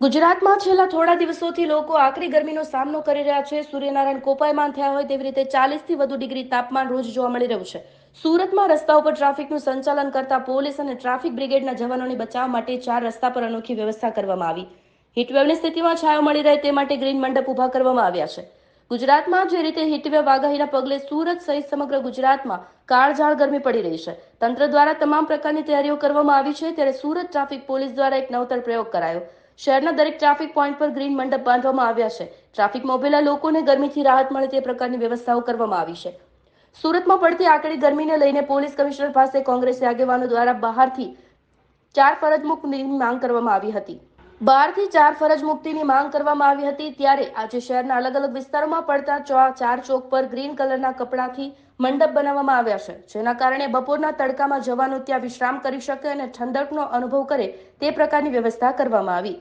ગુજરાતમાં છેલ્લા થોડા દિવસોથી લોકો આકરી ગરમીનો સામનો કરી રહ્યા છે। સૂર્યનારાયણ કોપાયમાન થયા હોય તેવી રીતે 40થી વધુ ડિગ્રી તાપમાન રોજ જોવા મળી રહ્યું છે। સુરતમાં રસ્તાઓ પર ટ્રાફિકનું સંચાલન કરતા પોલીસ અને ટ્રાફિક બ્રિગેડના જવાનોની બચાવ માટે 4 રસ્તા પર અનોખી વ્યવસ્થા કરવામાં આવી। હીટવેવની સ્થિતિમાં છાંયો મળી રહે તે માટે ગ્રીન મંડપ ઊભા કરવામાં આવ્યા છે। ગુજરાતમાં જે રીતે હીટવેવ આગાહીના પગલે સુરત સહિત સમગ્ર ગુજરાતમાં કાળઝાળ ગરમી પડી રહી છે। તંત્ર દ્વારા તમામ પ્રકારની તૈયારીઓ કરવામાં આવી છે, ત્યારે સુરત ટ્રાફિક પોલીસ દ્વારા એક નવતર પ્રયોગ કરાયો। શહેરના દરેક ટ્રાફિક પોઈન્ટ પર ગ્રીન મંડપ બાંધવામાં આવ્યા છે। ટ્રાફિકમાં ઉભેલા લોકોને ગરમીથી રાહત મળે તે પ્રકારની વ્યવસ્થાઓ કરવામાં આવી છે। સુરતમાં પડતી આકરી ગરમીને લઈને પોલીસ કમિશનર પાસે કોંગ્રેસી આગેવાનો દ્વારા બહારથી 4 ફરજ મુક્તિની માંગ કરવામાં આવી હતી। ત્યારે આજે શહેરના અલગ અલગ વિસ્તારોમાં પડતા 4 ચોક પર ગ્રીન કલરના કપડાથી મંડપ બનાવવામાં આવ્યા છે, જેના કારણે બપોરના તડકામાં જવાનો ત્યાં વિશ્રામ કરી શકે અને ઠંડકનો અનુભવ કરે તે પ્રકારની વ્યવસ્થા કરવામાં આવી।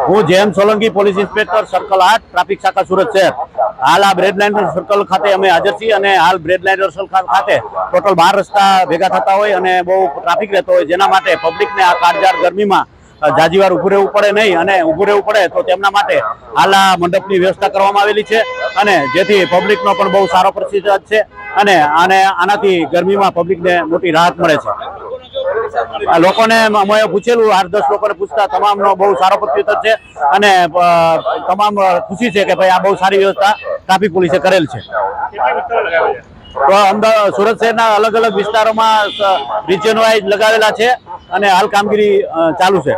હું જેમ Solanki, police inspector circle 8 traffic શાખા સુરત શહેર। હાલ આ બ્રેડ લાઇન સર્કલ ખાતે અમે હાજર છીએ અને હાલ બ્રેડ લાઇન સર્કલ ખાતે ટોટલ 12 રસ્તા ભેગા થતા હોય અને બહુ ટ્રાફિક રહેતો હોય, જેના માટે પબ્લિકને આ કાળઝાળ ગરમીમાં જાજીવાર ઊભું રહેવું પડે નહીં અને ઊભું રહેવું પડે તો તેમના માટે હાલ આ મંડપની વ્યવસ્થા કરવામાં આવેલી છે અને જેથી પબ્લિકનો પણ બહુ સારો પ્રતિસાદ છે અને આનાથી ગરમીમાં પબ્લિકને મોટી રાહત મળે છે। લોકોને અમે પૂછેલું 8-10 લોકોને પૂછતા તમામનો બહુ સારો પ્રત્યુત્તર છે અને તમામ ખુશી છે કે ભાઈ આ બહુ સારી વ્યવસ્થા ટ્રાફિક પોલીસે કરેલ છે। તો અમદાવાદ સુરત શહેરના અલગ અલગ વિસ્તારોમાં રિજન વાઇઝ લગાવેલા છે અને હાલ કામગીરી ચાલુ છે।